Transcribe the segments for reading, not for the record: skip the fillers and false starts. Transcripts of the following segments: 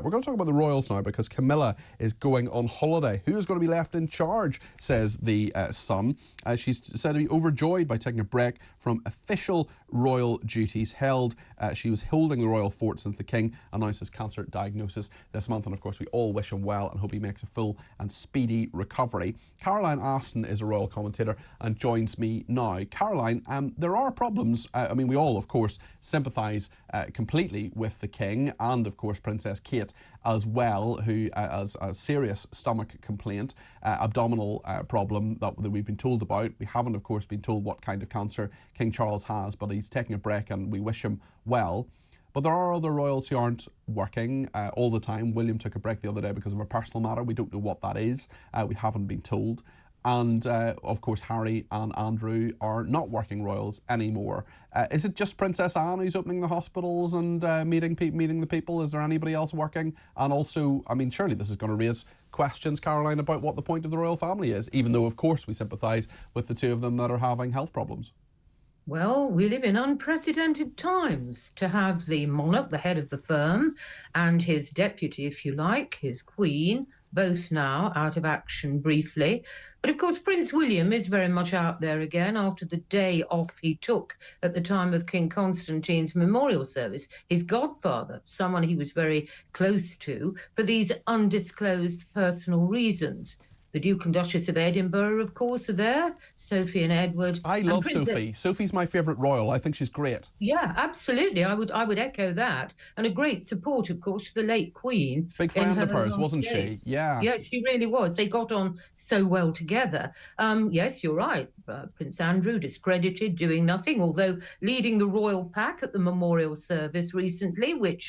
We're going to talk about the royals now because Camilla is going on holiday. Who is going to be left in charge, says the Sun. She's said to be overjoyed by taking a break from official royal duties held. She was holding the royal fort since the King announced his cancer diagnosis this month. And of course, we all wish him well and hope he makes a full and speedy recovery. Caroline Aston is a royal commentator and joins me now. Caroline, there are problems. I mean, we all, of course, sympathise completely with the King and, of course, Princess Kate as well, who has a serious stomach complaint, abdominal problem that we've been told about. We haven't, of course, been told what kind of cancer King Charles has, but he's taking a break and we wish him well. But there are other royals who aren't working all the time. William took a break the other day because of a personal matter. We don't know what that is. We haven't been told. And of course, Harry and Andrew are not working royals anymore. Is it just Princess Anne who's opening the hospitals and meeting the people? Is there anybody else working? And also, I mean, surely this is going to raise questions, Caroline, about what the point of the royal family is, even though, of course, we sympathise with the two of them that are having health problems. Well, we live in unprecedented times to have the monarch, the head of the firm, and his deputy, if you like, his queen, both now out of action briefly. But of course, Prince William is very much out there again after the day off he took at the time of King Constantine's memorial service. His godfather, someone he was very close to, for these undisclosed personal reasons. The Duke and Duchess of Edinburgh, of course, are there. Sophie and Edward. I love Sophie. Sophie's my favourite royal. I think she's great. Yeah, absolutely. I would echo that. And a great support, of course, to the late Queen. Big friend of hers, wasn't she? Yeah. Yeah, she really was. They got on so well together. Yes, you're right. Prince Andrew discredited, doing nothing, although leading the royal pack at the memorial service recently, which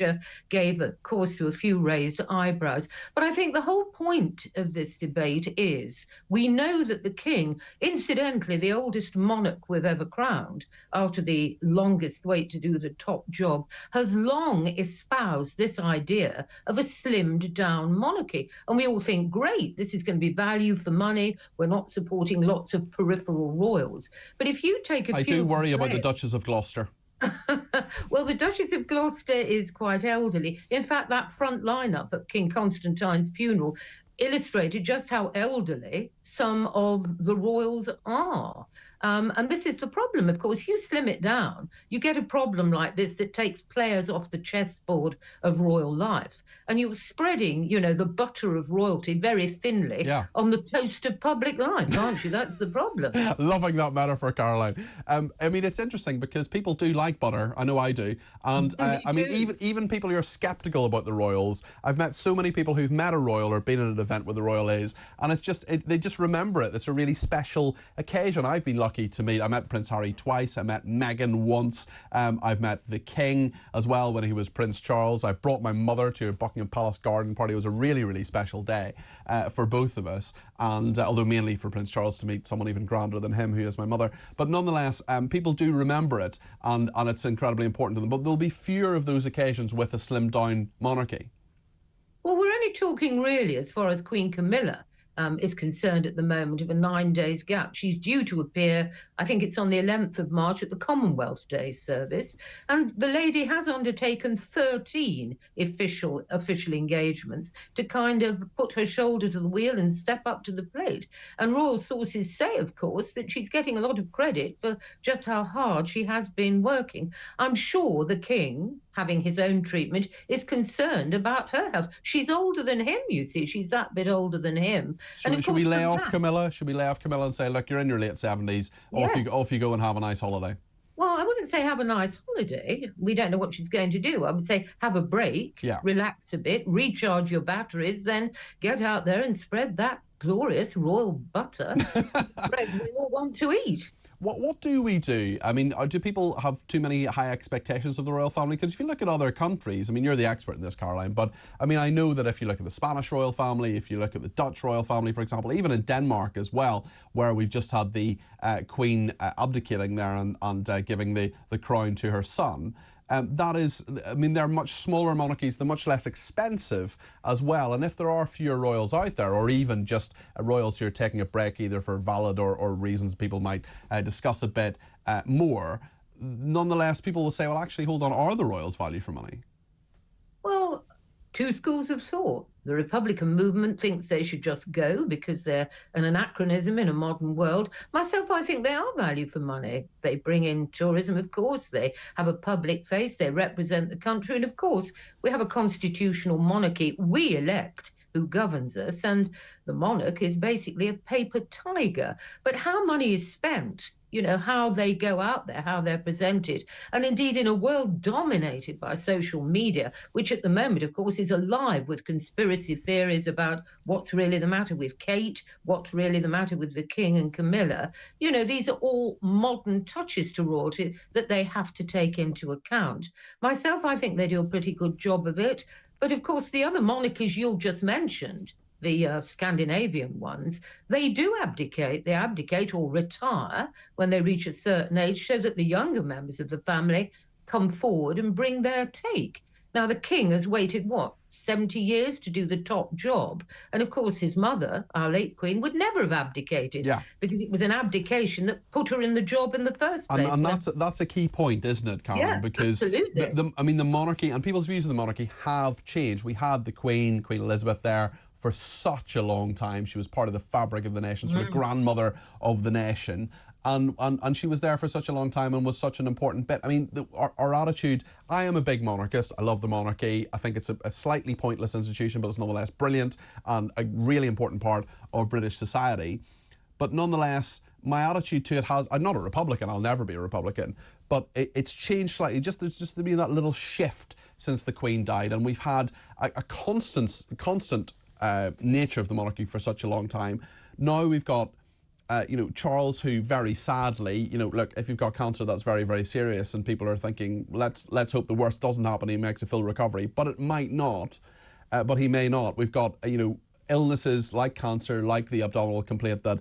gave, of course, to a few raised eyebrows. But I think the whole point of this debate is we know that the King, incidentally the oldest monarch we've ever crowned, after the longest wait to do the top job, has long espoused this idea of a slimmed down monarchy. And we all think, great, this is going to be value for money. We're not supporting lots of peripheral royals. But if you take a I do worry about the Duchess of Gloucester. Well, the Duchess of Gloucester is quite elderly. In fact, that front lineup at King Constantine's funeral illustrated just how elderly some of the royals are. And this is the problem, of course. You slim it down, you get a problem like this that takes players off the chessboard of royal life. And you're spreading, you know, the butter of royalty very thinly on the toast of public life, aren't you? That's the problem. Loving that metaphor, Caroline. I mean, it's interesting because people do like butter. I know I do. And I mean, even people who are sceptical about the royals, I've met so many people who've met a royal or been at an event where the royal is, and it's just, they just remember it. It's a really special occasion. I've been lucky to meet, I met Prince Harry twice, I met Meghan once, I've met the King as well when he was Prince Charles. I brought my mother to a Buckingham Palace garden party. It was a really, really special day for both of us, and although mainly for Prince Charles to meet someone even grander than him, who is my mother. But nonetheless, people do remember it, and it's incredibly important to them. But there'll be fewer of those occasions with a slimmed down monarchy. Well, we're only talking really, as far as Queen Camilla is concerned at the moment, of a 9 days gap. She's due to appear, I think it's on the 11th of March at the Commonwealth Day service. And the lady has undertaken 13 official engagements to kind of put her shoulder to the wheel and step up to the plate. And royal sources say, of course, that she's getting a lot of credit for just how hard she has been working. I'm sure the King, having his own treatment, is concerned about her health. She's older than him, you see. She's that bit older than him. Should we lay off Camilla? Should we lay off Camilla and say, look, you're in your late 70s, off you go and have a nice holiday? Well, I wouldn't say have a nice holiday. We don't know what she's going to do. I would say have a break, relax a bit, recharge your batteries, then get out there and spread that glorious royal butter bread we all want to eat. What do we do? I mean, do people have too many high expectations of the royal family? Because if you look at other countries, I mean, you're the expert in this, Caroline, but I mean, I know that if you look at the Spanish royal family, if you look at the Dutch royal family, for example, even in Denmark as well, where we've just had the Queen abdicating there and giving the crown to her son, that is, I mean, they're much smaller monarchies, they're much less expensive as well. And if there are fewer royals out there, or even just royals who are taking a break either for valid or reasons people might discuss a bit more, nonetheless, people will say, well, actually, hold on, are the royals value for money? Well, two schools of thought. The Republican movement thinks they should just go because they're an anachronism in a modern world. Myself, I think they are value for money. They bring in tourism, of course. They have a public face. They represent the country. And of course, we have a constitutional monarchy. We elect who governs us. And the monarch is basically a paper tiger. But how money is spent, you know, how they go out there, how they're presented. And indeed, in a world dominated by social media, which at the moment, of course, is alive with conspiracy theories about what's really the matter with Kate, what's really the matter with the King and Camilla, you know, these are all modern touches to royalty that they have to take into account. Myself, I think they do a pretty good job of it. But of course, the other monarchies you just mentioned, the Scandinavian ones, they do abdicate. They abdicate or retire when they reach a certain age so that the younger members of the family come forward and bring their take. Now, the king has waited, what, 70 years to do the top job? And of course, his mother, our late queen, would never have abdicated because it was an abdication that put her in the job in the first place. And that's a key point, isn't it, Caroline? Yeah, because absolutely. I mean, the monarchy and people's views of the monarchy have changed. We had the Queen Elizabeth there for such a long time. She was part of the fabric of the nation, sort of grandmother of the nation. And she was there for such a long time and was such an important bit. I mean, our attitude, I am a big monarchist. I love the monarchy. I think it's a slightly pointless institution, but it's nonetheless brilliant and a really important part of British society. But nonetheless, my attitude to it I'm not a Republican, I'll never be a Republican, but it's changed slightly. There's just been that little shift since the Queen died, and we've had a constant nature of the monarchy for such a long time. Now we've got you know, Charles, who very sadly, you know, look, if you've got cancer, that's very, very serious, and people are thinking, let's hope the worst doesn't happen, he makes a full recovery, but it might not, but he may not. We've got, you know, illnesses like cancer, like the abdominal complaint that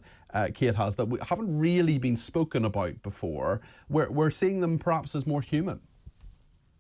Kate has, that we haven't really been spoken about before. We're seeing them perhaps as more human.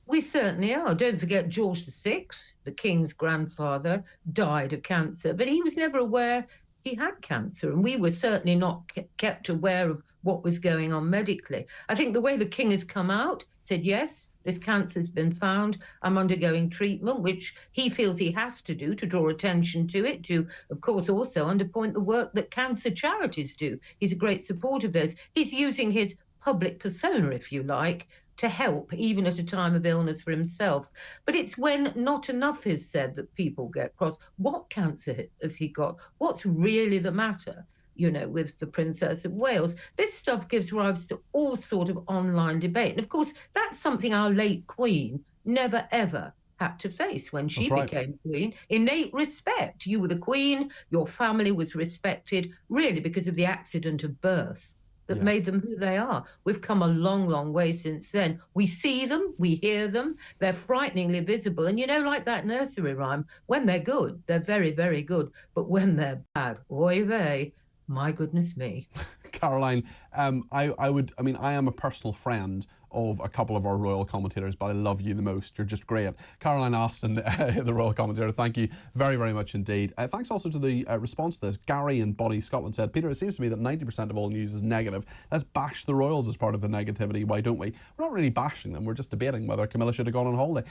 We certainly are. Don't forget George VI, the King's grandfather, died of cancer, but he was never aware he had cancer, and we were certainly not kept aware of what was going on medically. I think the way the King has come out, said, yes, this cancer's been found, I'm undergoing treatment, which he feels he has to do to draw attention to it, to, of course, also underpoint the work that cancer charities do. He's a great supporter of those. He's using his public persona, if you like, to help, even at a time of illness for himself. But it's when not enough is said that people get cross. What cancer has he got? What's really the matter, you know, with the Princess of Wales? This stuff gives rise to all sort of online debate. And of course, that's something our late Queen never, ever had to face when she became Queen. Innate respect. You were the Queen, your family was respected, really because of the accident of birth that made them who they are. We've come a long, long way since then. We see them, we hear them, they're frighteningly visible. And you know, like that nursery rhyme, when they're good, they're very, very good. But when they're bad, oy vey, my goodness me. Caroline, I am a personal friend of a couple of our royal commentators, but I love you the most. You're just great. Caroline Aston, the royal commentator, thank you very, very much indeed. Thanks also to the response to this. Gary in Body Scotland said, Peter, it seems to me that 90% of all news is negative. Let's bash the royals as part of the negativity. Why don't we? We're not really bashing them. We're just debating whether Camilla should have gone on holiday.